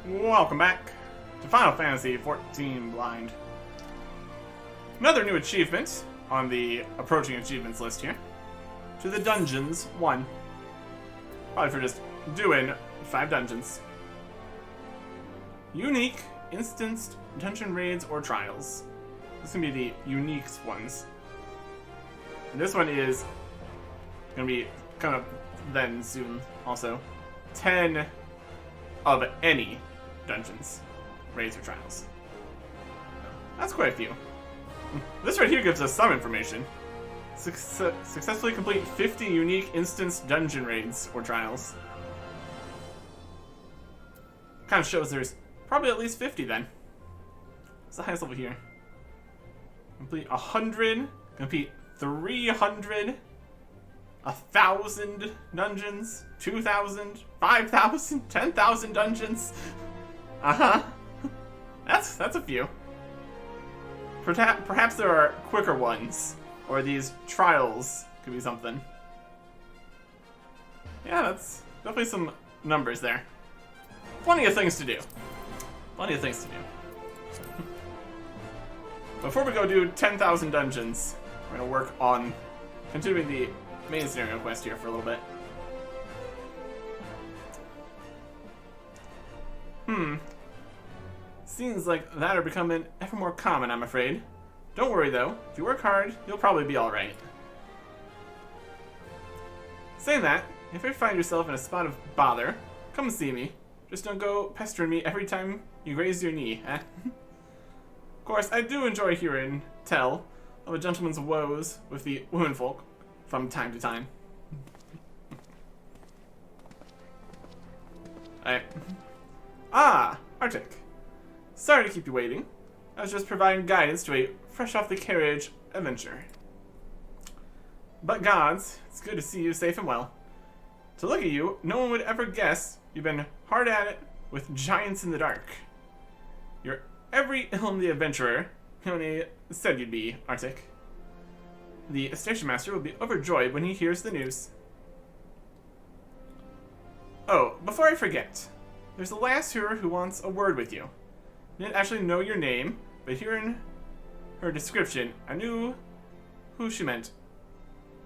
Welcome back to Final Fantasy XIV Blind. Another new achievement on the approaching achievements list here. To the Dungeons 1. Probably for just doing 5 dungeons. Unique, instanced dungeon raids or trials. This is going to be the unique ones. And this one is going to be coming up then soon also. 10 of any dungeons, raids, or trials. That's quite a few. This right here gives us some information. Successfully complete 50 unique instance dungeon raids or trials. Kind of shows there's probably at least 50 then. What's the highest level here? Complete 100, complete 300, 1,000 dungeons, 2,000, 5,000, 10,000 dungeons. That's a few. Perhaps there are quicker ones, or these trials could be something. Yeah, that's definitely some numbers there. Plenty of things to do. Plenty of things to do. Before we go do 10,000 dungeons, we're going to work on continuing the main scenario quest here for a little bit. Seems like that are becoming ever more common, I'm afraid. Don't worry though, if you work hard, you'll probably be alright. Saying that, if you find yourself in a spot of bother, come and see me. Just don't go pestering me every time you raise your knee, eh? Of course, I do enjoy hearing tell of a gentleman's woes with the womenfolk from time to time. Alright. Ah, Arctic. Sorry to keep you waiting. I was just providing guidance to a fresh-off-the-carriage adventure. But gods, it's good to see you safe and well. To look at you, no one would ever guess you've been hard at it with giants in the dark. You're every Ilum the adventurer Hilny said you'd be, Arctic. The station master will be overjoyed when he hears the news. Oh, before I forget, there's a lass here who wants a word with you. Didn't actually know your name, but hearing her description, I knew who she meant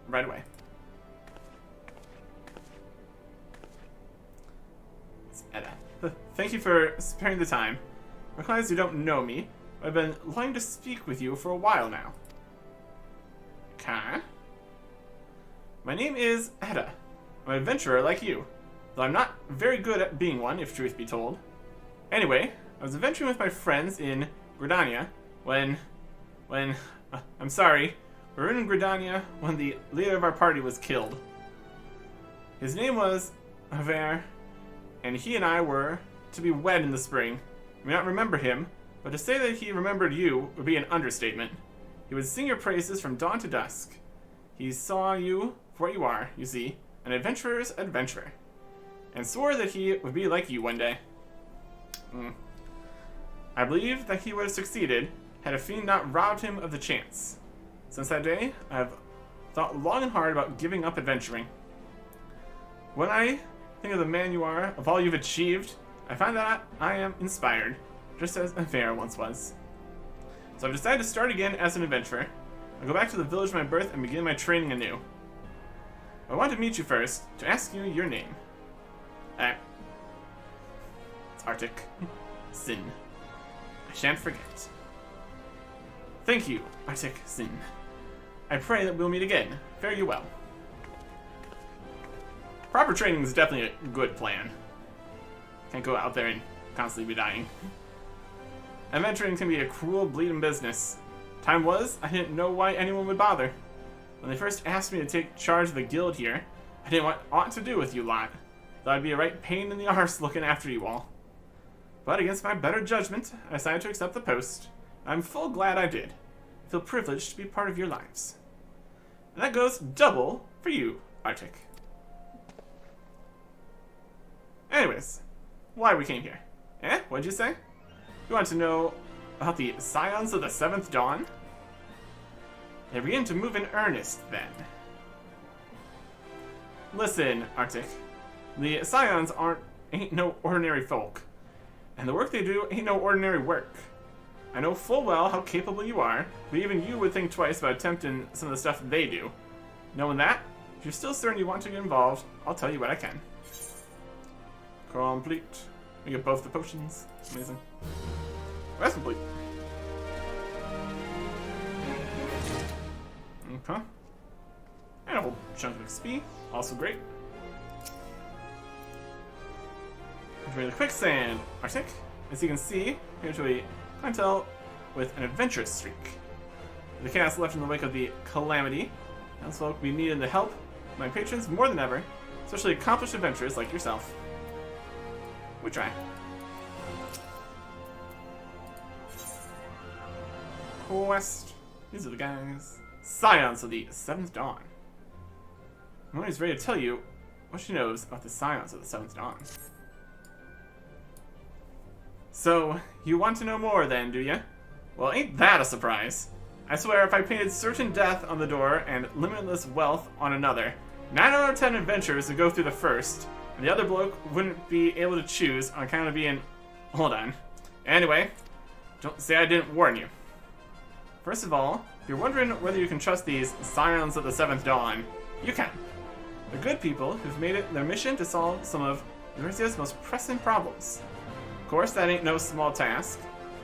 right away. It's Edda. Thank you for sparing the time. I realize you don't know me, but I've been longing to speak with you for a while now. Okay. My name is Edda. I'm an adventurer like you, though I'm not very good at being one, if truth be told. Anyway, I was adventuring with my friends in Gridania when I'm sorry, we were in Gridania when the leader of our party was killed. His name was Haver, and he and I were to be wed in the spring. You may not remember him, but to say that he remembered you would be an understatement. He would sing your praises from dawn to dusk. He saw you for what you are, you see, an adventurer's adventurer, and swore that he would be like you one day. I believe that he would have succeeded had a fiend not robbed him of the chance. Since that day, I have thought long and hard about giving up adventuring. When I think of the man you are, of all you've achieved, I find that I am inspired, just as Avera once was. So I've decided to start again as an adventurer. I'll go back to the village of my birth and begin my training anew. I want to meet you first, to ask you your name. It's Arctic. Sin. I shan't forget. Thank you, Arctic Sin. I pray that we'll meet again. Fare you well. Proper training is definitely a good plan. Can't go out there and constantly be dying. Adventuring can be a cruel, bleeding business. Time was, I didn't know why anyone would bother. When they first asked me to take charge of the guild here, I didn't want aught to do with you lot. Thought I'd be a right pain in the arse looking after you all. But against my better judgment, I decided to accept the post. I'm full glad I did. I feel privileged to be part of your lives. And that goes double for you, Arctic. Anyways, why we came here? What'd you say? You want to know about the Scions of the Seventh Dawn? They begin to move in earnest, then. Listen, Arctic. The Scions ain't no ordinary folk. And the work they do ain't no ordinary work. I know full well how capable you are, but even you would think twice about attempting some of the stuff they do. Knowing that, if you're still certain you want to get involved, I'll tell you what I can. Complete. We get both the potions. Amazing. That's complete. Okay. And a whole chunk of XP. Also great. Enjoy the quicksand, Arctic. As you can see, here's a clientele with an adventurous streak. The chaos left in the wake of the calamity. Townsfolk will be needing the help of my patrons more than ever, especially accomplished adventurers like yourself. We try. Quest. These are the guys. Scions of the Seventh Dawn. Moni's ready to tell you what she knows about the Scions of the Seventh Dawn. So, you want to know more then, do ya? Well, ain't that a surprise? I swear if I painted certain death on the door and limitless wealth on another, 9 out of 10 adventurers would go through the first, and the other bloke wouldn't be able to choose on account of being... Hold on. Anyway, don't say I didn't warn you. First of all, if you're wondering whether you can trust these Scions of the Seventh Dawn, you can. They're good people who've made it their mission to solve some of Eurizia's most pressing problems. Of course, that ain't no small task,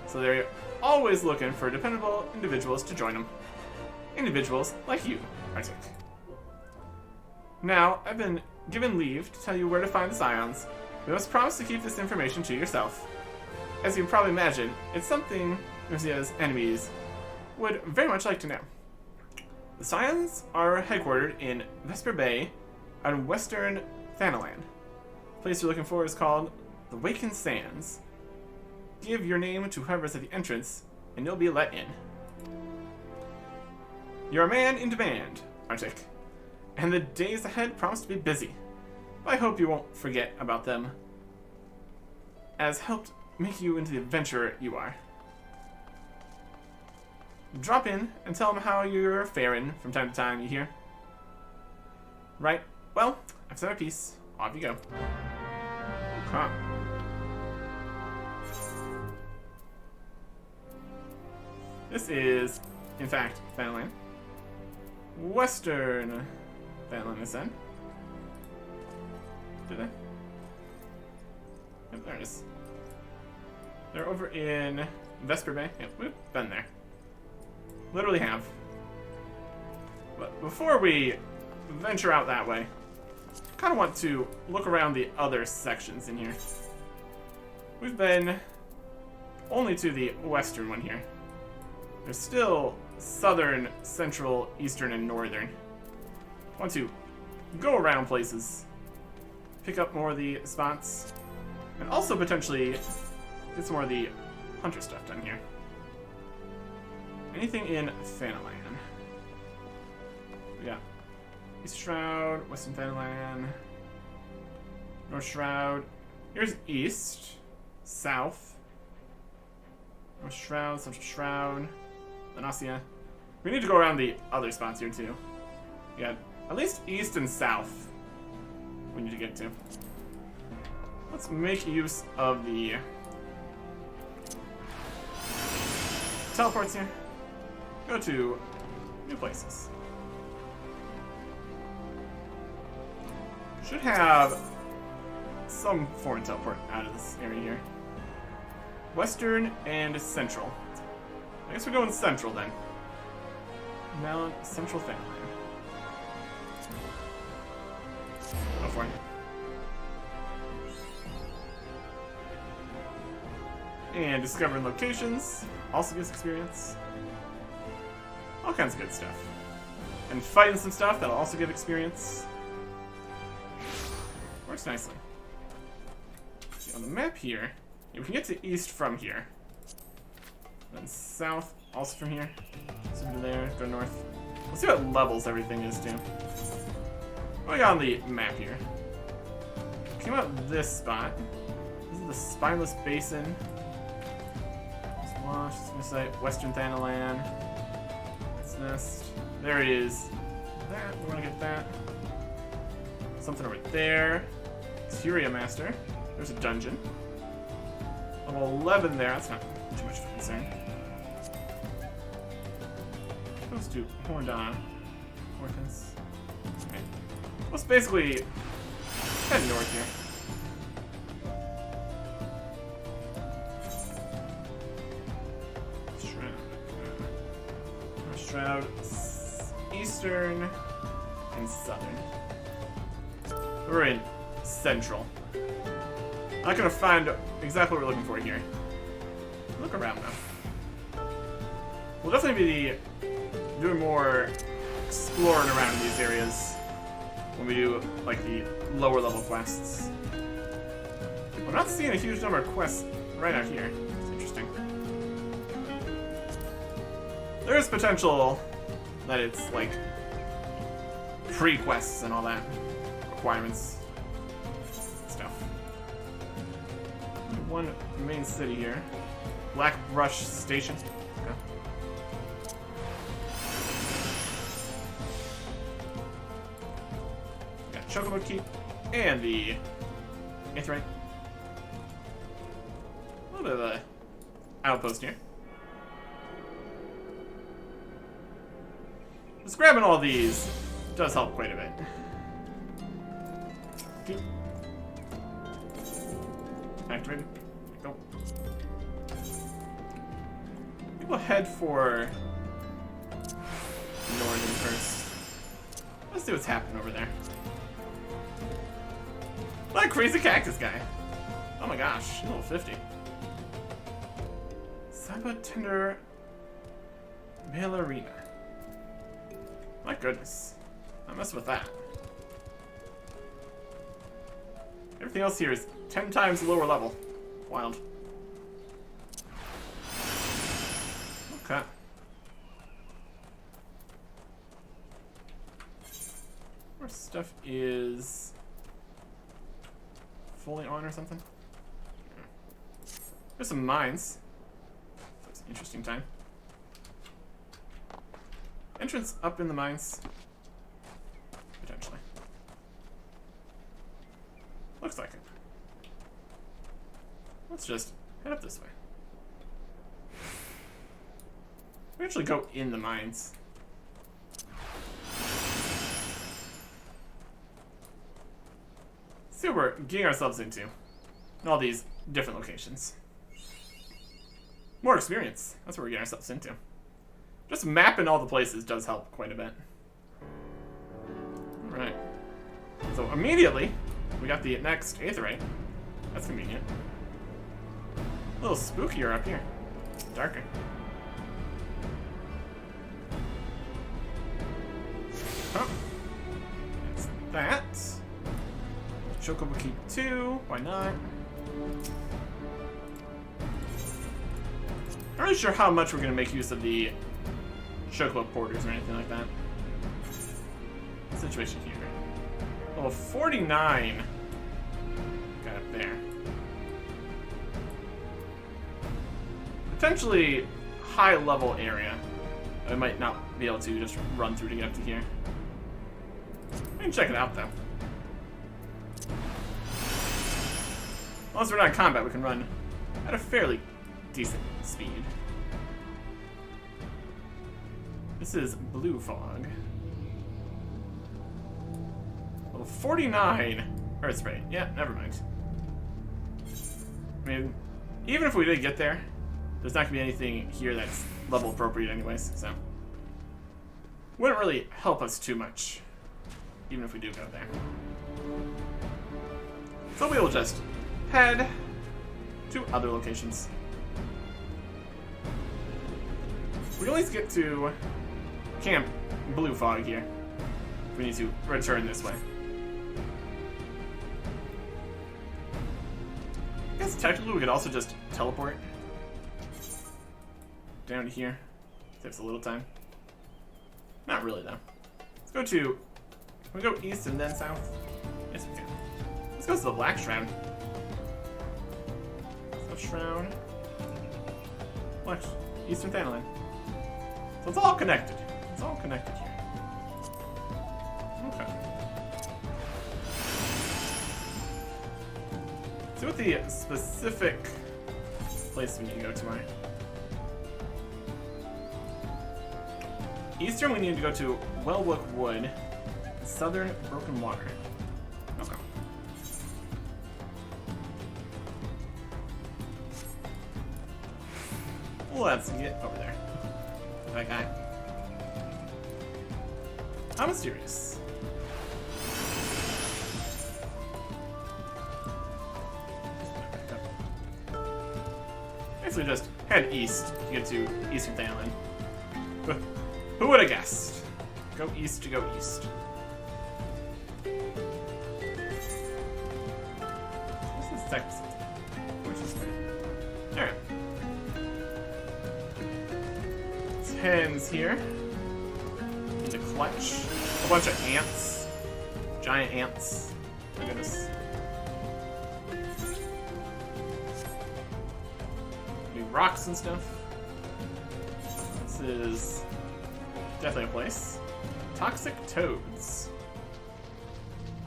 so they're always looking for dependable individuals to join them. Individuals like you, Arctic. Now, I've been given leave to tell you where to find the Scions, but you must promise to keep this information to yourself. As you can probably imagine, it's something Eurizia's enemies would very much like to know. The Scions are headquartered in Vesper Bay on western Thanaland. The place you're looking for is called the Wakened Sands. Give your name to whoever's at the entrance, and you'll be let in. You're a man in demand, Arctic, and the days ahead promise to be busy. But I hope you won't forget about them, as helped make you into the adventurer you are. Drop in and tell them how you're faring from time to time, you hear? Right, well, I've said my piece. Off you go. Huh. This is, in fact, Thanaland. Western Thanaland, I said. Did I? Yep, there it is. They're over in Vesper Bay. Yep, we've been there. Literally have. But before we venture out that way, I kind of want to look around the other sections in here. We've been only to the western one here. There's still southern, central, eastern, and northern. I want to go around places, pick up more of the spots, and also potentially get some more of the hunter stuff done here. Anything in Thanaland? We got East Shroud, Western Thanaland, North Shroud. Here's East, South, North Shroud, Central Shroud, Lanasia. We need to go around the other spots here too. We got at least East and South we need to get to. Let's make use of the teleports here. Go to new places. Should have some foreign teleport out of this area here. Western and Central. I guess we're going Central then. Now Central Thanaland. Go for it. And discovering locations also gives experience. All kinds of good stuff. And fighting some stuff that'll also give experience. Works nicely. See, on the map here, we can get to east from here. Then south, also from here. So go there, go north. Let's see what levels everything is to. What we got on the map here? Came out this spot. This is the Spineless Basin. Let's launch. It's gonna say Western Thanaland. It's Nest. There it is. That, we wanna get that. Something over there. Curia Master. There's a dungeon. Level 11 there. That's not too much of a concern. Let's do Hordon. Hortons. Okay. Let's basically head north here. Shroud, eastern, and southern. We're in central. Not gonna find exactly what we're looking for here. Look around though. We'll definitely be doing more exploring around these areas when we do like the lower level quests. We're not seeing a huge number of quests right out here. It's interesting. There is potential that it's like pre-quests and all that requirements stuff. One main city here, Black Brush Station. Okay. Got Chocobo Keep and the Aetheryte. A little bit of a outpost here. Just grabbing all these does help quite a bit. Okay. Activated. Go. We'll head for northern first. Let's see what's happening over there. That crazy cactus guy. Oh my gosh, level 50. Saba Tender Ballerina. My goodness. I mess with that. Everything else here is 10 times lower level. Wild. Okay. Our stuff is fully on or something. There's some mines. That's an interesting time. Entrance up in the mines. Potentially. Looks like it. Let's just head up this way. We actually go in the mines. See what we're getting ourselves into in all these different locations. More experience. That's what we're getting ourselves into. Just mapping all the places does help quite a bit. Alright. So immediately, we got the next Aetheryte. That's convenient. A little spookier up here. Darker. Huh. That's that. Chocobo Keep 2. Why not? I'm not really sure how much we're going to make use of the Chocobo Porters or anything like that. Situation here. Level 49. Got it there. Potentially high level area. I might not be able to just run through to get up to here. We can check it out though. Once we're not in combat, we can run at a fairly decent speed. This is Blue Fog. Level 49 Earth Spray. Yeah, never mind. I mean, even if we did get there, there's not gonna be anything here that's level appropriate anyways, so wouldn't really help us too much, even if we do go there. So we will just head to other locations. We can at least get to Camp Blue Fog here. We need to return this way. I guess technically we could also just teleport down to here. Saves a little time. Not really though. Let's go to. Can we go east and then south? Yes, we can. Let's go to the Black Shroud. South Shroud. Black Eastern Thanalan. So it's all connected. It's all connected here. Okay. See what the specific places we need to go tomorrow. Eastern, we need to go to Wellwood Wood. Southern, Broken Water. Okay. Let's get over there. That guy. How mysterious. Basically just head east to get to Eastern Thailand. Who would have guessed? Go east to go east. This is Texas. Which is great. Alright. Let's head here. Into Clutch. A bunch of ants. Giant ants. My goodness. New rocks and stuff. This is definitely a place. Toxic toads.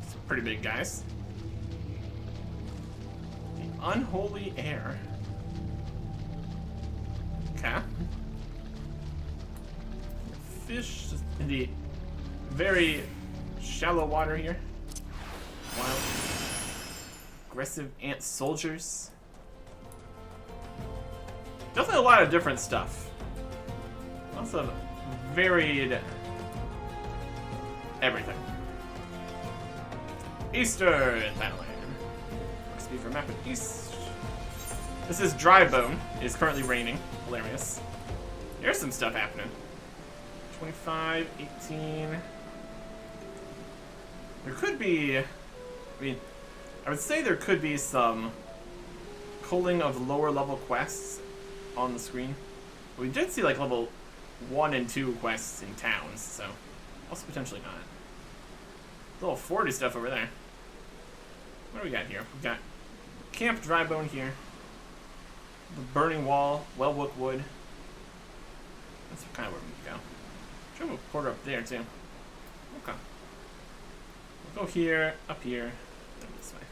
Some pretty big guys. The unholy air. Okay. Fish in the very shallow water here. Wild. Aggressive ant soldiers. Definitely a lot of different stuff. Lots of varied everything. Eastern Thailand. XP for map of east. This is Dry Bone. It is currently raining. Hilarious. There's some stuff happening. 25, 18. There could be, I mean, I would say there could be some culling of lower level quests on the screen. We did see like level 1 and 2 quests in towns, so also potentially not. Little 40 stuff over there. What do we got here? We've got Camp Drybone here. The Burning Wall, Wellwood Wood. That's kind of where we need to go. Sure, we'll quarter up there too. Okay. We'll go here, up here, then this way.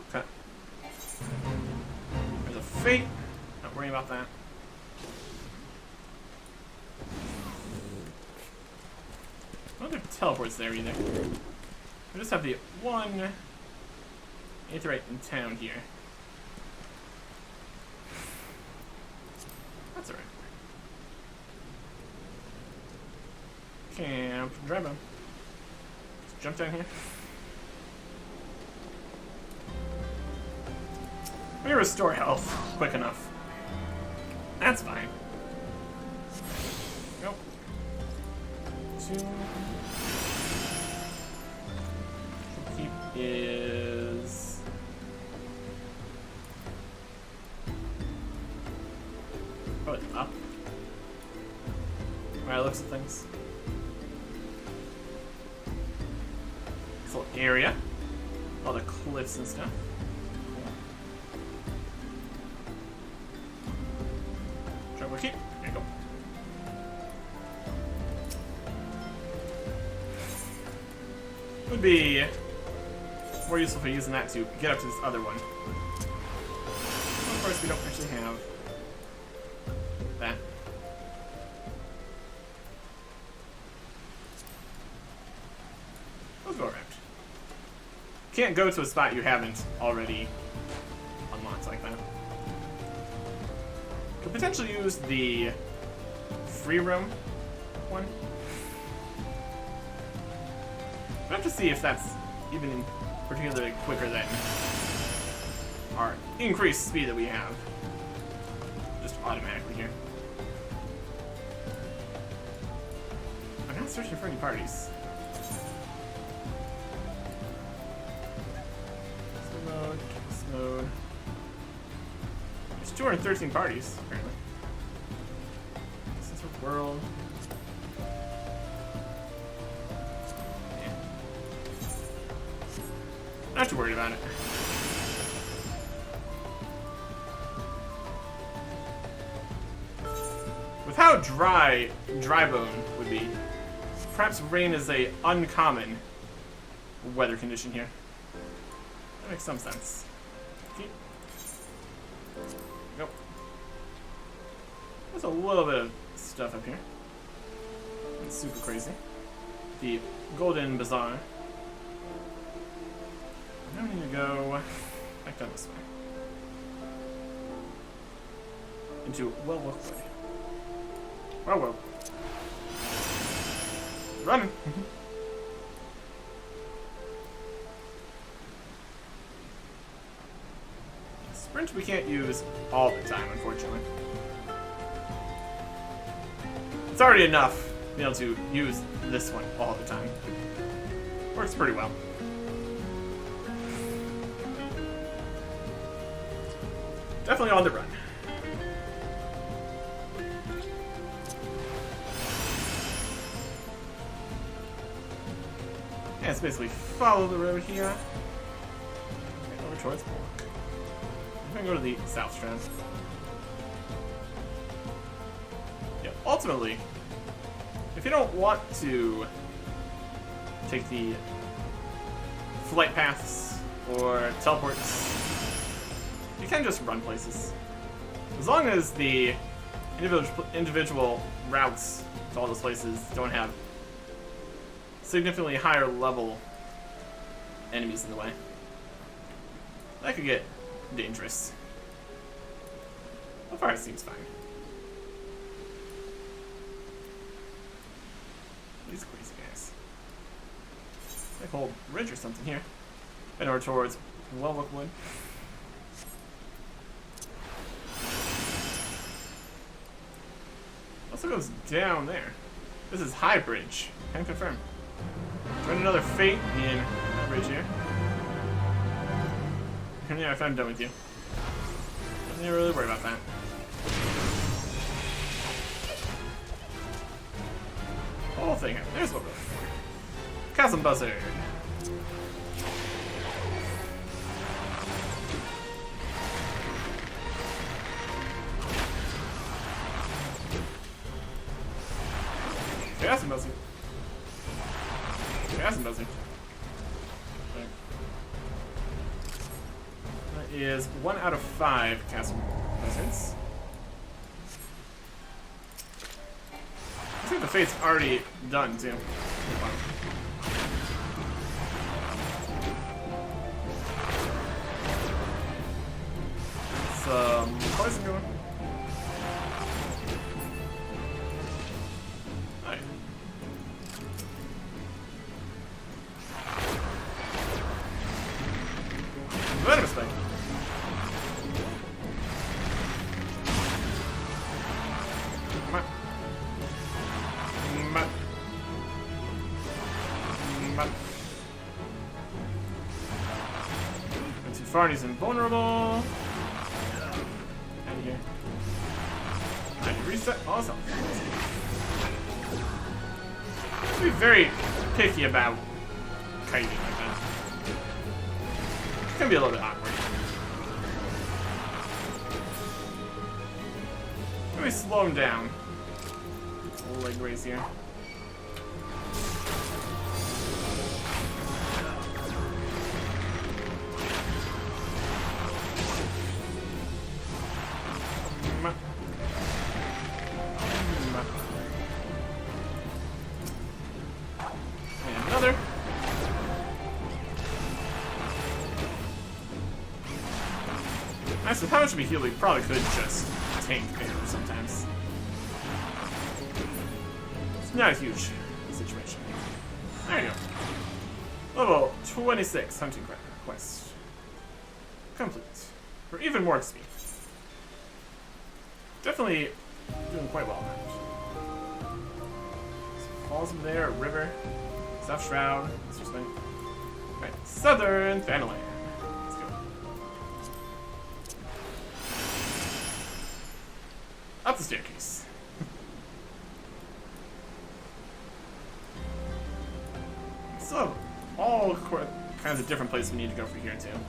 Okay. There's a fate. Not worrying about that. No other teleports there either. We just have the one aetheryte in town here. That's alright. Camp Drybone. Let's jump down here. Let me restore health quick enough. That's fine. Go. 2. Keep is probably up. Alright, looks at things. This little area. All the cliffs and stuff. Cool. Keep. There you go. Would be more useful for using that to get up to this other one. Of course, we don't actually have that. Let's go around. Can't go to a spot you haven't already unlocked like that. Could potentially use the free roam one. We'll have to see if that's even particularly quicker than our increased speed that we have. Just automatically here. I'm not searching for any parties. Mode, mode. There's 213 parties, apparently. This is a world. Yeah. Not too worried about it. With how Drybone would be, perhaps rain is a uncommon weather condition here. That makes some sense. Okay. Nope. There's a little bit of stuff up here. It's super crazy. The Golden Bazaar. Now we need to go back down this way. Into Wellwood. Whoa. Running! Sprint we can't use all the time, unfortunately. It's already enough to be able to use this one all the time. Works pretty well. Definitely on the run. Yeah, it's basically follow the road here. Okay, over towards Bullock. I'm gonna go to the South Strand. Yeah, ultimately, if you don't want to take the flight paths or teleports, you can just run places. As long as the individual routes to all those places don't have significantly higher level enemies in the way. That could get dangerous. So far it seems fine. These crazy guys. Like a whole bridge or something here. Head over towards Wellwood Wood. Also goes down there. This is High Bridge. Can confirm. Run another fate in that bridge here. And yeah, if I'm done with you. Don't need to really worry about that. Whole thing. There's what we're looking for. Chasm Buzzard. Chasm Buzzard. Chasm Buzzard. Okay. That is 1 out of 5 Chasm Buzzards. I think the fate's already done too. Some poison going. Alright. Venomous thing. Too far, he's invulnerable. Out of here. I reset. Awesome. Be very picky about kiting like that. It's gonna be a little bit awkward. Let me slow him down. Leg raise here. And another. Actually, how much of a heal we probably could just tank arrows sometimes. It's not a huge situation. There you go. Level 26 hunting quest. Complete. For even more XP. Definitely doing quite well now. Some falls in there, a river, South Shroud, this was thing. Right, Southern Thanalan. Let's go. Up the staircase. So, all kinds of different places we need to go for here too.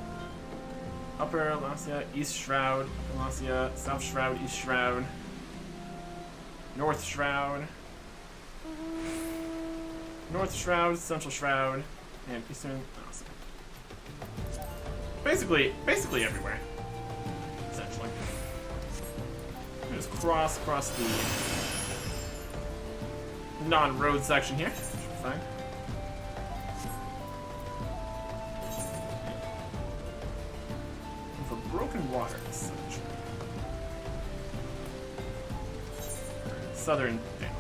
Upper Lancia, East Shroud, Lancia, South Shroud, East Shroud, North Shroud, North Shroud, Central Shroud, and eastern. Awesome. Basically everywhere. Essentially. Just cross across the non-road section here. Fine. And for broken water, essentially. Southern thing.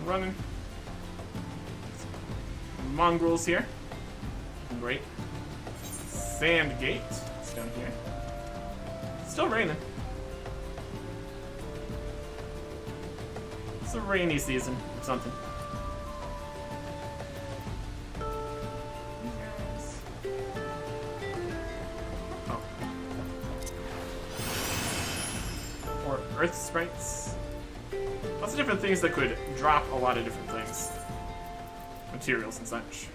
Running. Mongrels here. Great. Sand gate. It's down here. Still raining. It's a rainy season or something. Oh. Or earth sprites. Lots of different things that could drop a lot of different things. Materials and such.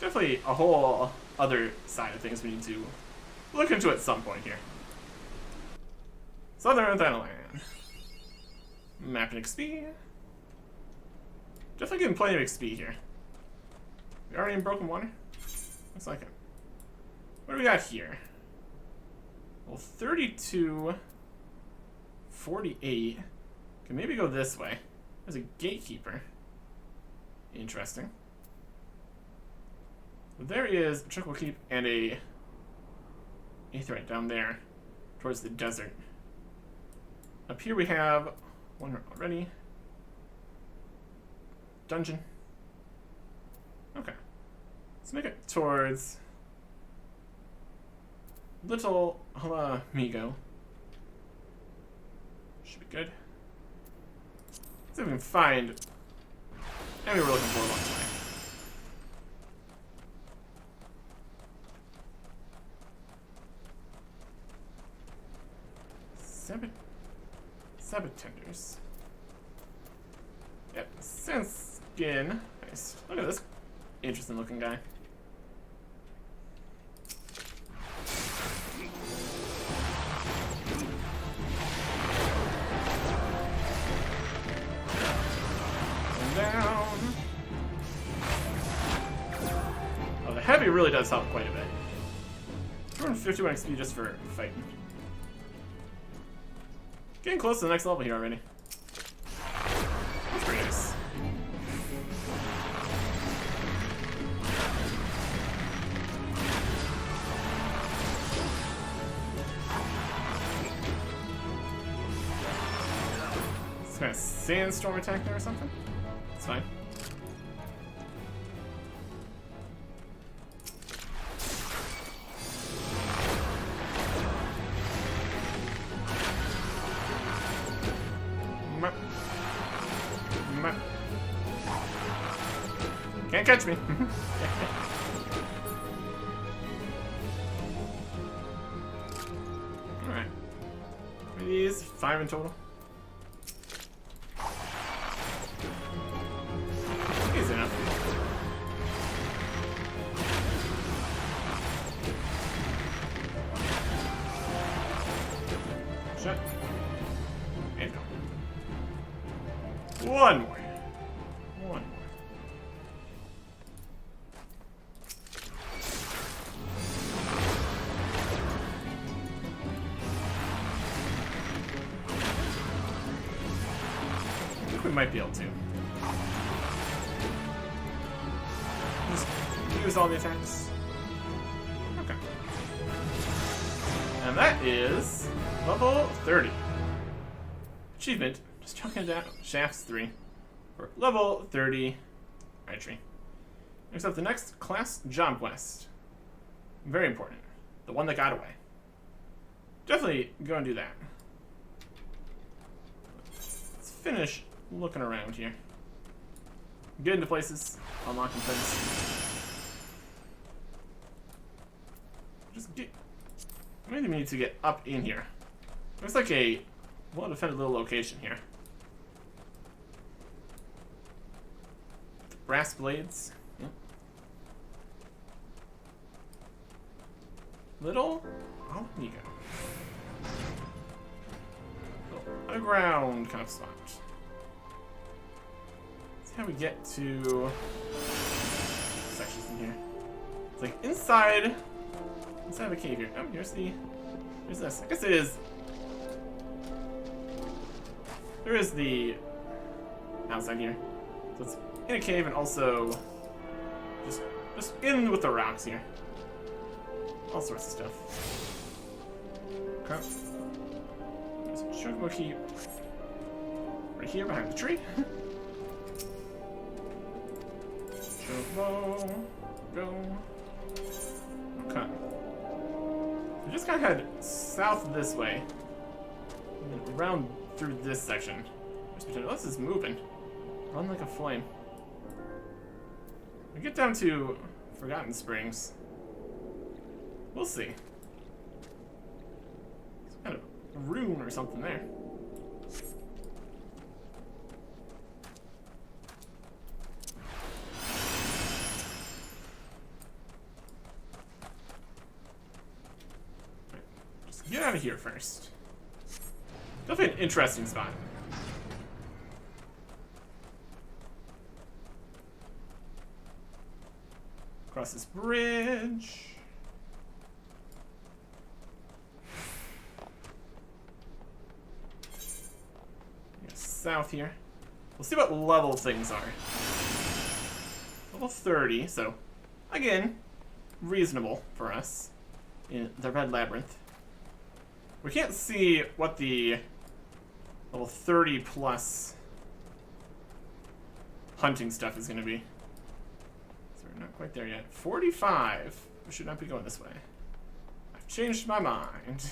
Definitely a whole other side of things we need to look into at some point here. Southern Thailand. Map and XP. Definitely getting plenty of XP here. We already in broken water? Looks like it. What do we got here? Well, 32... 48. Can maybe go this way. There's a gatekeeper. Interesting. There is a Trickle Keep and a Aetheryte down there towards the desert. Up here we have one here already. Dungeon. Okay. Let's make it towards Little Amigo. Should be good. Let's see if we can find enemy we're looking for along the way. Sabotenders. Yep, sense skin. Nice. Look at this interesting looking guy. Down. Oh, the heavy really does help quite a bit. 251 XP just for fighting. Getting close to the next level here already. That's pretty nice. Some kind of sandstorm attack there or something? It's fine. Can't catch me. Alright. These 5 in total. Easy enough. Shut. And go. One more. One more. I think we might be able to. Just use all the attacks. Okay. And that is level 30. Achievement, just chucking down shafts 3 for level 30 archery. Next up, the next class job quest. Very important. The one that got away. Definitely go and do that. Let's finish looking around here. Get into places, unlocking things. Just get. Maybe we need to get up in here. Looks like a well-defended little location here. The brass blades. Yep. Little I'll let you go. A ground kind of spot. See how we get to sections in here. It's like inside of a cave here. Oh, here's this. I guess it is. There is the outside here. So it's in a cave and also just in with the rocks here. All sorts of stuff. Okay. There's a chocobo key right here behind the tree. Chocobo, go. Okay. We just gotta head south this way. And then around through this section. This is moving. Run like a flame. We get down to Forgotten Springs. We'll see. Some kind of rune or something there. Right. Just get out of here first. Definitely an interesting spot. Across this bridge. South here. We'll see what level things are. Level 30, so again, reasonable for us in the Red Labyrinth. We can't see what the level 30 plus hunting stuff is going to be. So we're not quite there yet. 45. We should not be going this way. I've changed my mind.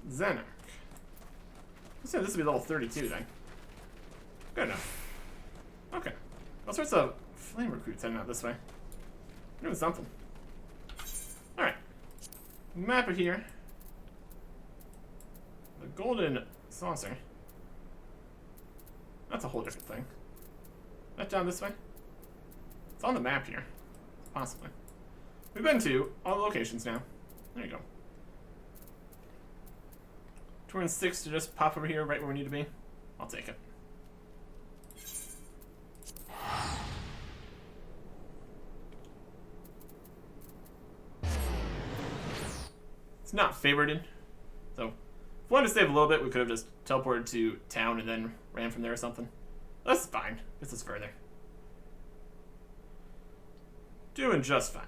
Xenarch. Let's say this will be level 32 then. Good enough. Okay. All sorts of flame recruits heading out this way. We're doing something. Alright. Map it here. The golden saucer. That's a whole different thing. That down this way? It's on the map here. Possibly. We've been to all the locations now. There you go. 206 to just pop over here right where we need to be. I'll take it. It's not favorited. So, if we wanted to save a little bit, we could have just teleported to town and then ran from there or something. That's fine. This is further. Doing just fine.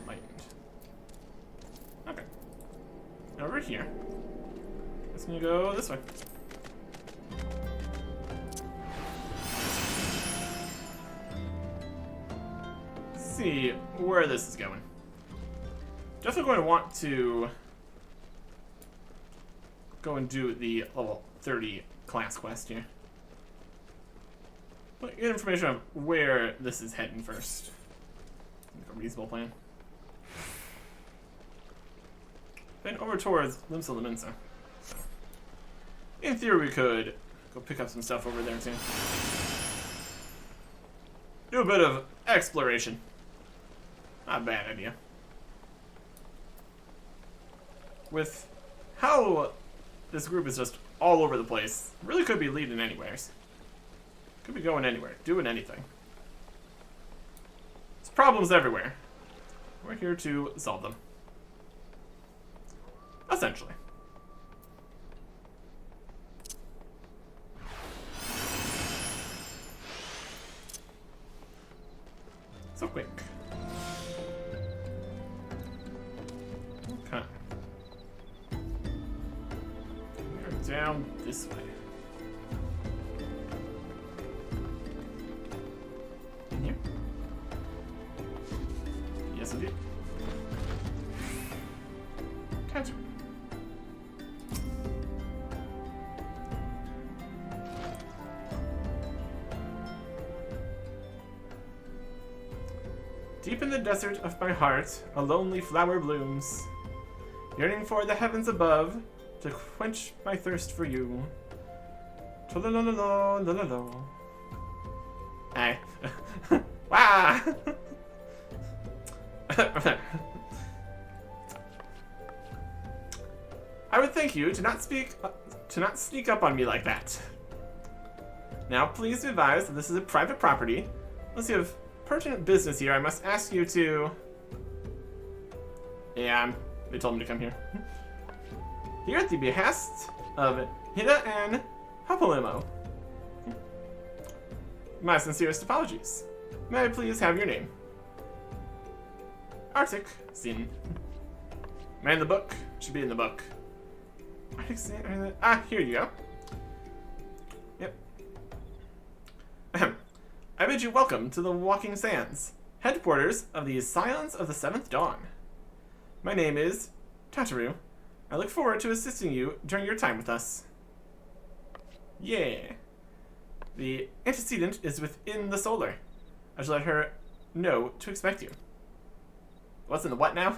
Enlightened. Okay. Over here. It's gonna go this way. Let's see where this is going. Definitely going to want to go and do the level 30 class quest here. But get information on where this is heading first. Like a reasonable plan. Then over towards Limsa Laminsa. So, in theory, we could go pick up some stuff over there too. Do a bit of exploration. Not a bad idea. With how this group is just all over the place, really could be leading anywheres. Could be going anywhere, doing anything. There's problems everywhere. We're here to solve them. Essentially. So quick. Okay. We're down this way. In here? Yes, indeed. Catch. Deep in the desert of my heart, a lonely flower blooms, yearning for the heavens above to quench my thirst for you. Tra-la-la-la-la-la-la-la. Hey. Wow! I would thank you to not sneak up on me like that. Now, please be advised that this is a private property. Unless you have pertinent business here, I must ask you to... Yeah, they told me to come here. Here at the behest of Hida and Hapalimo. My sincerest apologies. May I please have your name? Arctic Sin. Man in the book. Should be in the book. Arctic Sin. Ah, here you go. Yep. I bid you welcome to the Walking Sands, headquarters of the Scions of the Seventh Dawn. My name is Tataru. I look forward to assisting you during your time with us. Yeah. The antecedent is within the solar. I shall let her know to expect you. What's in the what now?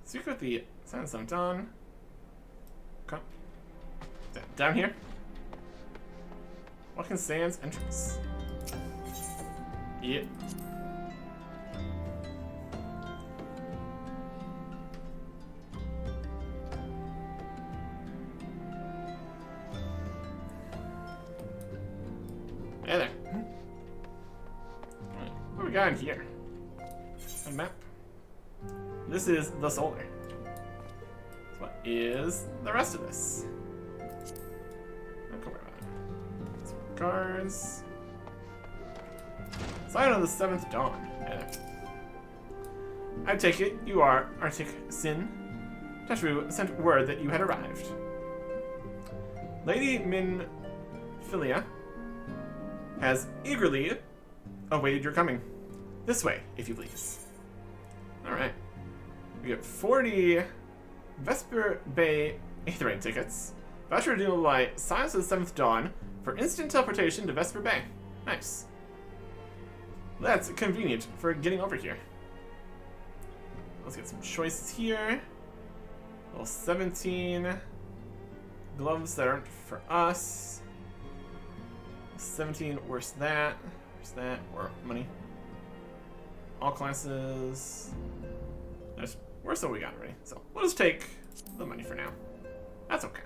Speak with the Silence of Dawn. Come. Down here. Walking Sands entrance. Yep. Hey there. Alright, what do we got in here? A map. This is the solar. So what is the rest of this? Oh, come on. Some guards. Sign on the Seventh Dawn. Hey there. I take it you are Arctic Sin. Tataru sent word that you had arrived. Lady Minfilia has eagerly awaited your coming. This way, if you please. Alright. We get 40 Vesper Bay Aetherite tickets. Voucher redeemable by Science of the Seventh Dawn for instant teleportation to Vesper Bay. Nice. That's convenient for getting over here. Let's get some choices here. Level 17. Gloves that aren't for us. 17, where's that? Where's that? Or money. All classes. Where's what we got already? So we'll just take the money for now. That's okay.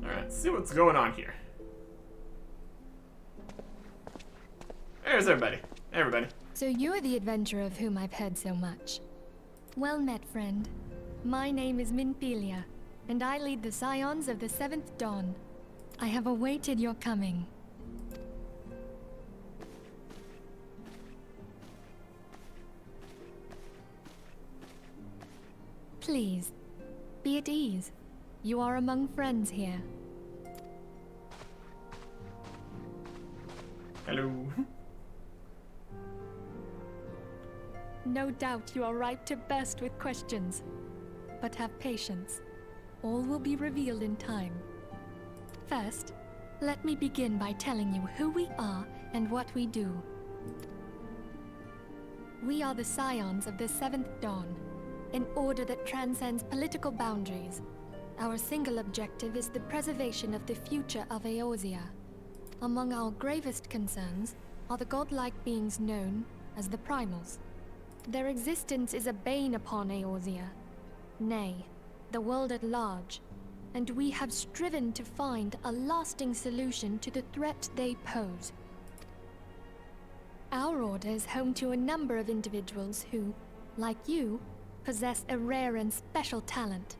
Alright, let's see what's going on here. There's everybody. Hey, everybody. So you're the adventurer of whom I've heard so much. Well met, friend. My name is Minfilia, and I lead the Scions of the Seventh Dawn. I have awaited your coming. Please, be at ease. You are among friends here. Hello. No doubt you are ripe to burst with questions. But have patience. All will be revealed in time. First, let me begin by telling you who we are and what we do. We are the Scions of the Seventh Dawn, an order that transcends political boundaries. Our single objective is the preservation of the future of Eorzea. Among our gravest concerns are the godlike beings known as the Primals. Their existence is a bane upon Eorzea, nay, the world at large, and we have striven to find a lasting solution to the threat they pose. Our order is home to a number of individuals who, like you, possess a rare and special talent.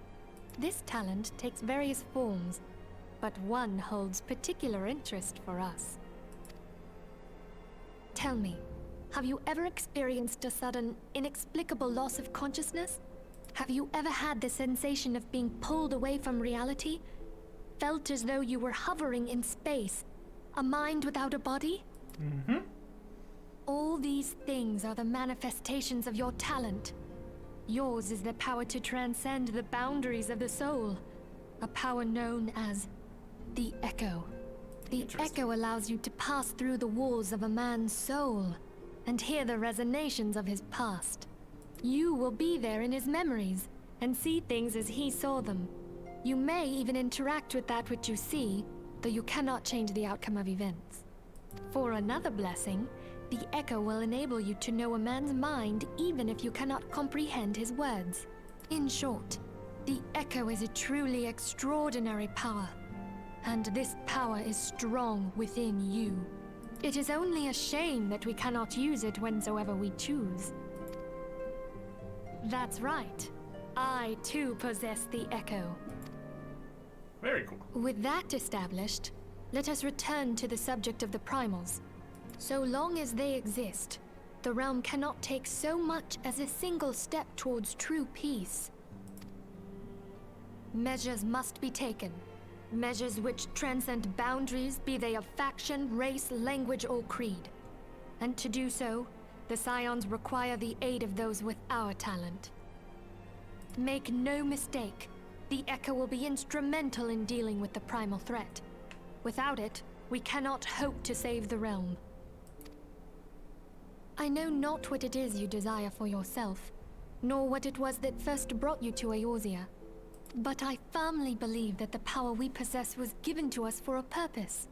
This talent takes various forms, but one holds particular interest for us. Tell me, have you ever experienced a sudden, inexplicable loss of consciousness? Have you ever had the sensation of being pulled away from reality? Felt as though you were hovering in space? A mind without a body? Mm-hmm. All these things are the manifestations of your talent. Yours is the power to transcend the boundaries of the soul. A power known as the Echo. The Echo allows you to pass through the walls of a man's soul and hear the resonations of his past. You will be there in his memories and see things as he saw them. You may even interact with that which you see, though you cannot change the outcome of events. For another blessing, the Echo will enable you to know a man's mind even if you cannot comprehend his words. In short, the Echo is a truly extraordinary power, and this power is strong within you. It is only a shame that we cannot use it whensoever we choose. That's right. I too possess the Echo. Very cool. With that established, let us return to the subject of the primals. So long as they exist, the realm cannot take so much as a single step towards true peace. Measures must be taken. Measures which transcend boundaries, be they of faction, race, language, or creed. And to do so, the Scions require the aid of those with our talent. Make no mistake, the Echo will be instrumental in dealing with the primal threat. Without it, we cannot hope to save the realm. I know not what it is you desire for yourself, nor what it was that first brought you to Eorzea. But I firmly believe that the power we possess was given to us for a purpose.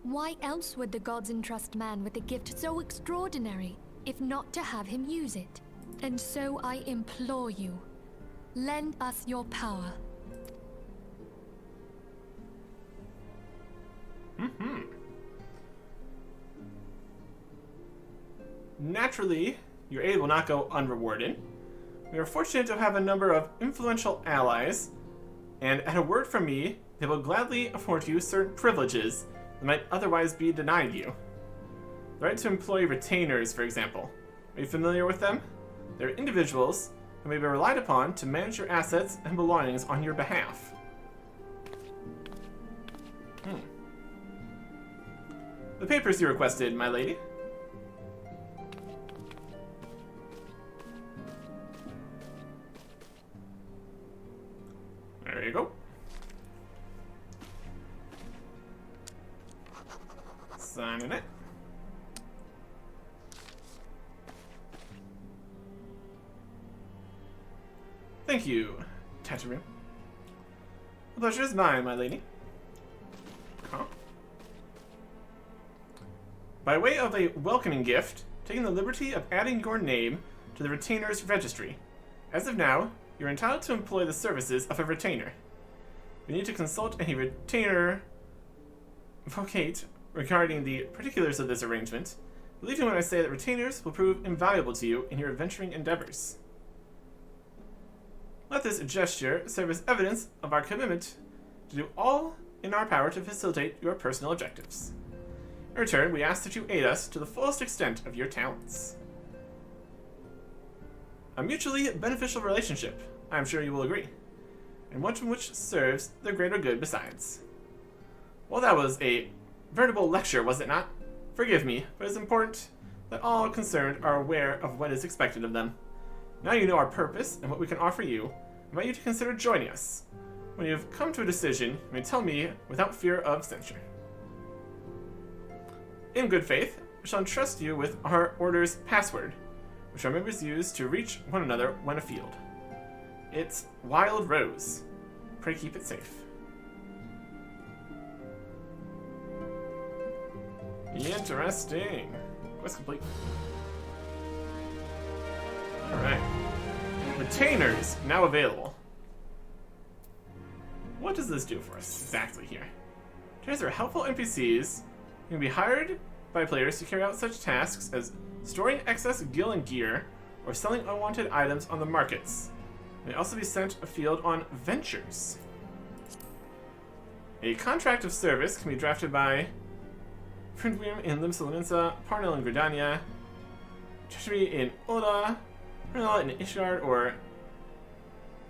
Why else would the gods entrust man with a gift so extraordinary, if not to have him use it? And so I implore you, lend us your power. Naturally, your aid will not go unrewarded. We are fortunate to have a number of influential allies, and at a word from me, they will gladly afford you certain privileges that might otherwise be denied you. The right to employ retainers, for example. Are you familiar with them? They're individuals who may be relied upon to manage your assets and belongings on your behalf. The papers you requested, my lady. There you go. Signing it. Thank you, Tatooine. The pleasure is mine, my lady. Huh? By way of a welcoming gift, taking the liberty of adding your name to the retainer's registry. As of now, you're entitled to employ the services of a retainer. You need to consult any retainer vocate regarding the particulars of this arrangement. Believe me when I say that retainers will prove invaluable to you in your adventuring endeavors. Let this gesture serve as evidence of our commitment to do all in our power to facilitate your personal objectives. In return, we ask that you aid us to the fullest extent of your talents. A mutually beneficial relationship, I am sure you will agree, and one which serves the greater good besides. Well, that was a veritable lecture, was it not? Forgive me, but it's important that all concerned are aware of what is expected of them. Now you know our purpose and what we can offer you. I invite you to consider joining us. When you have come to a decision, you may tell me without fear of censure. In good faith, we shall entrust you with our order's password, which our members use to reach one another when afield. It's Wild Rose. Pray keep it safe. Interesting. Quest complete. Alright. Retainers now available. What does this do for us exactly here? Retainers are helpful NPCs who can be hired by players to carry out such tasks as storing excess gil and gear or selling unwanted items on the markets. They may also be sent afield on ventures. A contract of service can be drafted by Printwim in Limsalinensa, Parnell in Gridania, Treasury in Oda, Parnell in Ishgard, or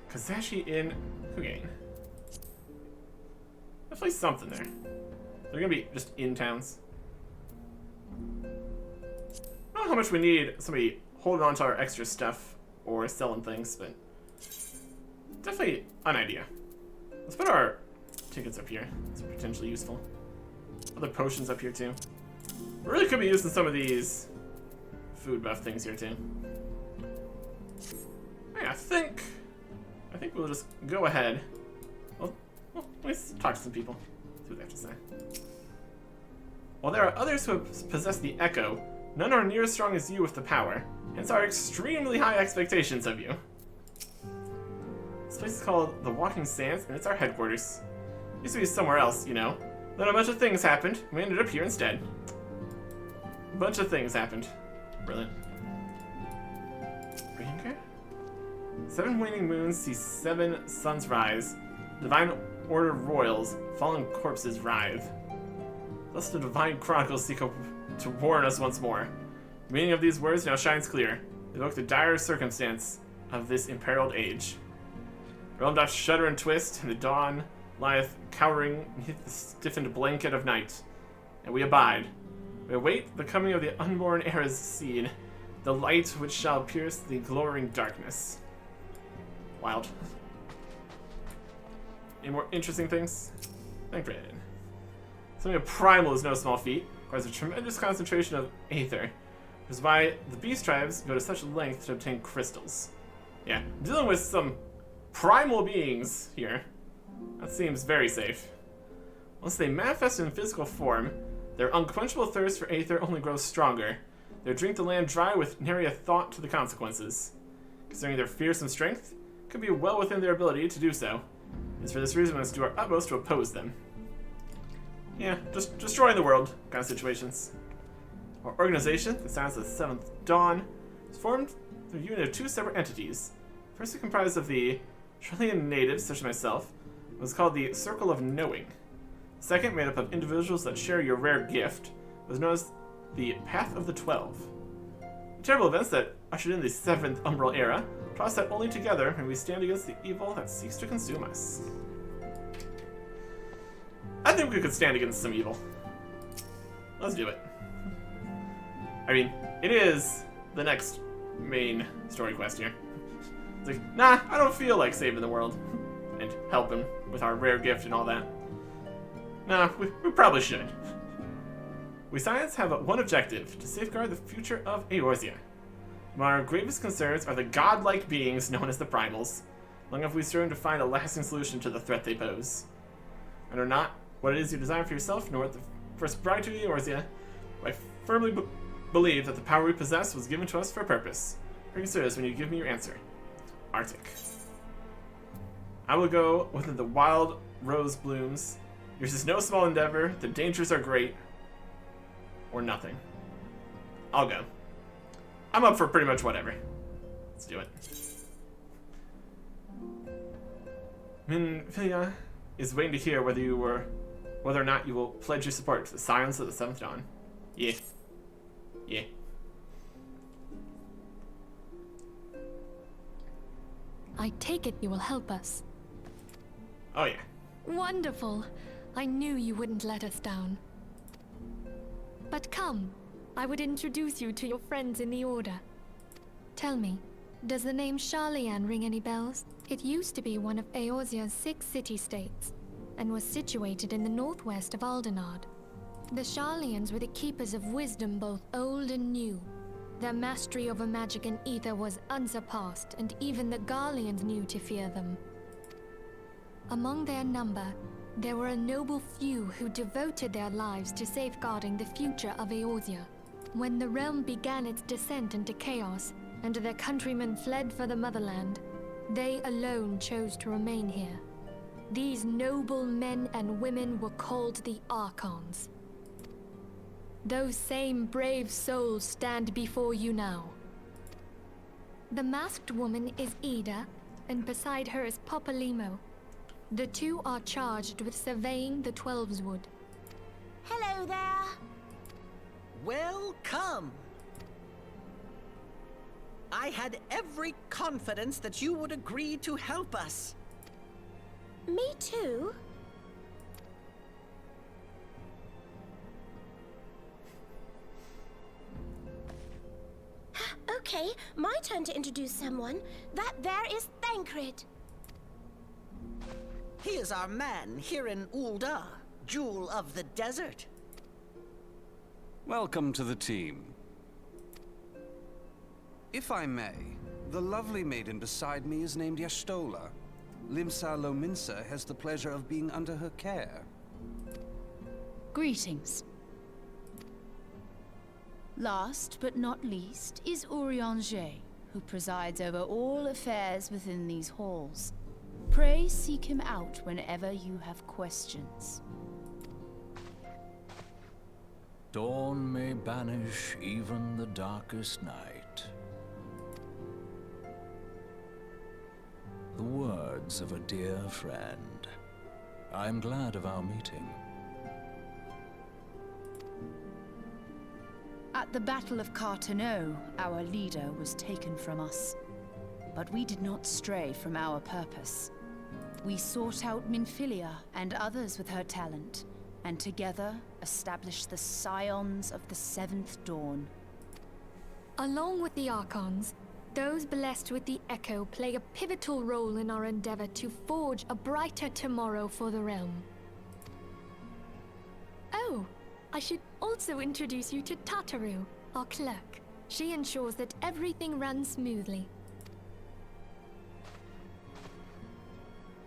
Kazashi in Hugane. Definitely something there. They're gonna be just in towns. I don't know how much we need somebody holding on to our extra stuff or selling things, but definitely an idea. Let's put our tickets up here. It's potentially useful. Other potions up here too. We really could be using some of these food buff things here too. Yeah, I think we'll just go ahead. Well, Let's talk to some people. See what they have to say. While there are others who possess the Echo, none are near as strong as you with the power, hence our extremely high expectations of you. This place is called the Walking Sands, and it's our headquarters. Used to be somewhere else, you know. Then a bunch of things happened, and we ended up here instead. A bunch of things happened. Brilliant. Ranger? 7 waning moons see 7 suns rise. Divine order royals, fallen corpses writhe. Thus the divine chronicles seek to warn us once more. The meaning of these words now shines clear. They evoke the dire circumstance of this imperiled age. The realm doth shudder and twist, and the dawn lieth cowering beneath the stiffened blanket of night. And we abide. We await the coming of the unborn era's seed, the light which shall pierce the glowering darkness. Wild. Any more interesting things? Thank you. Something of primal is no small feat. Requires a tremendous concentration of aether, which is why the beast tribes go to such length to obtain crystals. Yeah, dealing with some primal beings here. That seems very safe. Once they manifest in physical form, their unquenchable thirst for aether only grows stronger. They drink the land dry with nary a thought to the consequences. Considering their fearsome strength, it could be well within their ability to do so. It's for this reason we must do our utmost to oppose them. Yeah, just destroying the world kind of situations. Our organization, the Science of the Seventh Dawn, is formed through a unit of 2 separate entities. First, comprised of the Trillian natives, such as myself, was called the Circle of Knowing. Second, made up of individuals that share your rare gift, was known as the Path of the 12. The terrible events that ushered in the 7th Umbral Era taught us that only together may we stand against the evil that seeks to consume us. I think we could stand against some evil. Let's do it. I mean, it is the next main story quest here. It's like, nah, I don't feel like saving the world and helping with our rare gift and all that. Nah, we probably should. We Science have one objective, to safeguard the future of Eorzea. Among our gravest concerns are the godlike beings known as the Primals. Long have we striven to find a lasting solution to the threat they pose. I know not what it is you desire for yourself, nor what the first bride to Eorzea, but I firmly believe that the power we possess was given to us for a purpose. Reconsider this when you give me your answer. Arctic. I will go within the wild rose blooms. Yours is no small endeavor, the dangers are great. Or nothing. I'll go. I'm up for pretty much whatever. Let's do it. Minfilia is waiting to hear whether or not you will pledge your support to the Science of the Seventh Dawn. Yeah. Yeah. I take it you will help us. Oh yeah. Wonderful. I knew you wouldn't let us down. But come, I would introduce you to your friends in the Order. Tell me, does the name Sharlayan ring any bells? It used to be one of Eorzea's 6 city-states, and was situated in the northwest of Aldenard. The Sharlayans were the keepers of wisdom both old and new. Their mastery over magic and ether was unsurpassed, and even the Garleans knew to fear them. Among their number, there were a noble few who devoted their lives to safeguarding the future of Eorzea. When the realm began its descent into chaos, and their countrymen fled for the motherland, they alone chose to remain here. These noble men and women were called the Archons. Those same brave souls stand before you now. The masked woman is Ida, and beside her is Popalimo. The two are charged with surveying the Twelveswood. Hello there. Welcome. I had every confidence that you would agree to help us. Me too. Okay, my turn to introduce someone. That there is Thancred. He is our man here in Ul'dah, Jewel of the Desert. Welcome to the team. If I may, the lovely maiden beside me is named Y'shtola. Limsa Lominsa has the pleasure of being under her care. Greetings. Last but not least is Urianger, who presides over all affairs within these halls. Pray seek him out whenever you have questions. Dawn may banish even the darkest night. The words of a dear friend. I am glad of our meeting. At the Battle of Carteneau, our leader was taken from us. But we did not stray from our purpose. We sought out Minfilia and others with her talent, and together established the Scions of the Seventh Dawn. Along with the Archons, those blessed with the Echo play a pivotal role in our endeavor to forge a brighter tomorrow for the realm. Oh, I should also introduce you to Tataru, our clerk. She ensures that everything runs smoothly.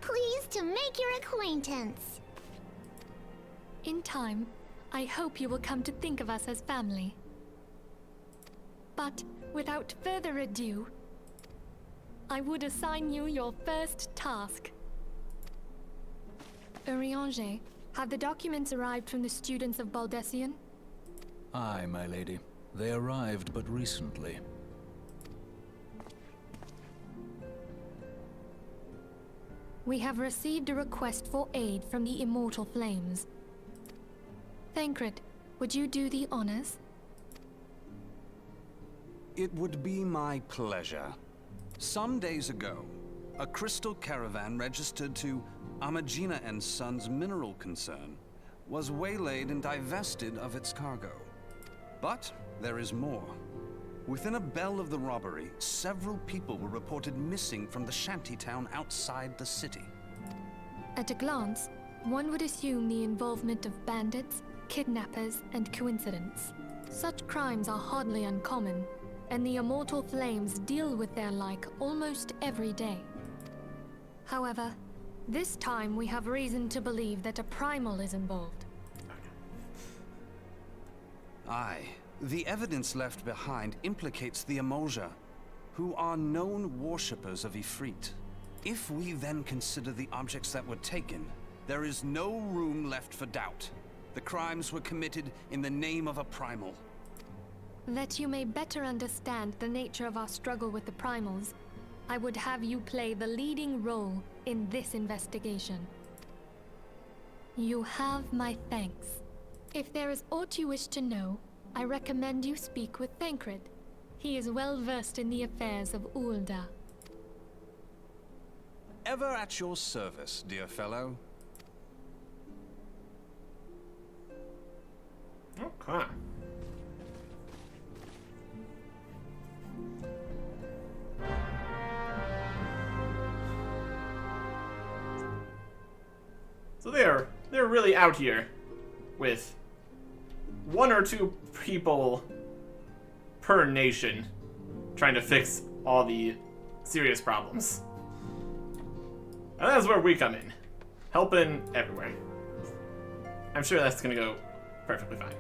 Pleased to make your acquaintance. In time, I hope you will come to think of us as family. But without further ado, I would assign you your first task. Urianger, have the documents arrived from the students of Baldessian? Aye, my lady. They arrived but recently. We have received a request for aid from the Immortal Flames. Thancred, would you do the honors? It would be my pleasure. Some days ago, a crystal caravan registered to Amagina and Sons mineral concern was waylaid and divested of its cargo. But there is more. Within a bell of the robbery, several people were reported missing from the shantytown outside the city. At a glance, one would assume the involvement of bandits, kidnappers, and coincidence. Such crimes are hardly uncommon, and the Immortal Flames deal with their like almost every day. However, this time we have reason to believe that a primal is involved. Aye. The evidence left behind implicates the Emoja, who are known worshippers of Ifrit. If we then consider the objects that were taken, there is no room left for doubt. The crimes were committed in the name of a primal. That you may better understand the nature of our struggle with the primals, I would have you play the leading role in this investigation. You have my thanks. If there is aught you wish to know, I recommend you speak with Thancred. He is well versed in the affairs of Ul'dah. Ever at your service, dear fellow. Okay. So they're really out here with one or two people per nation trying to fix all the serious problems. And that's where we come in. Helping everywhere. I'm sure that's gonna go perfectly fine.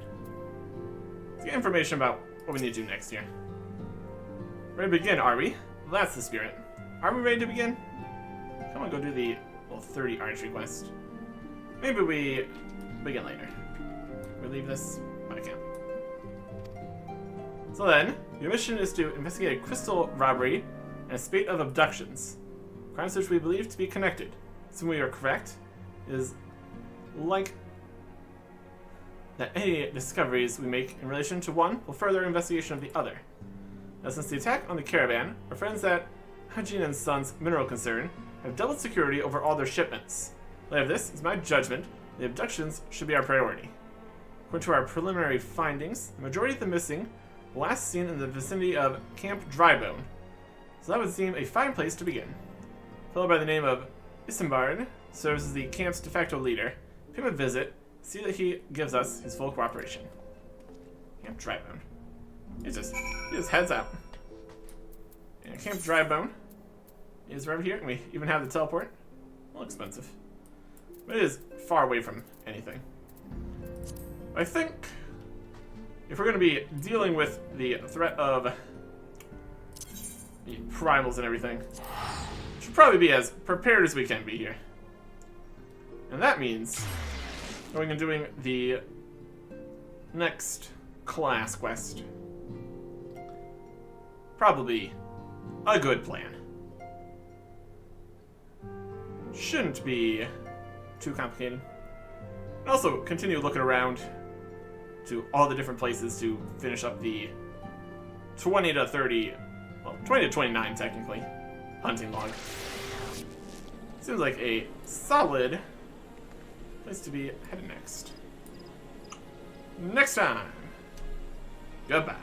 Let's get information about what we need to do next here. Ready to begin, are we? Well, that's the spirit. Are we ready to begin? Come on, go do the 30 archery quest. Maybe we begin later. We leave this on account. So then, your mission is to investigate a crystal robbery and a spate of abductions. Crimes which we believe to be connected. Assuming we are correct, it is like that any discoveries we make in relation to one will further investigation of the other. Now, since the attack on the caravan, our friends at Hajin and Sons Mineral Concern have doubled security over all their shipments. In light of this, is my judgment, the abductions should be our priority. According to our preliminary findings, the majority of the missing were last seen in the vicinity of Camp Drybone, so that would seem a fine place to begin. A fellow by the name of Isambard serves as the camp's de facto leader. Pay him a visit, see that he gives us his full cooperation. Camp Drybone. He just heads out. And Camp Drybone is right over here, and we even have the teleport. little expensive. But it is far away from anything. I think if we're going to be dealing with the threat of the primals and everything, we should probably be as prepared as we can be here. And that means going and doing the next class quest. Probably a good plan. Shouldn't be too complicated. And also continue looking around to all the different places to finish up the 20 to 30, well, 20 to 29 technically, hunting log. Seems like a solid place to be headed next. Next time, goodbye.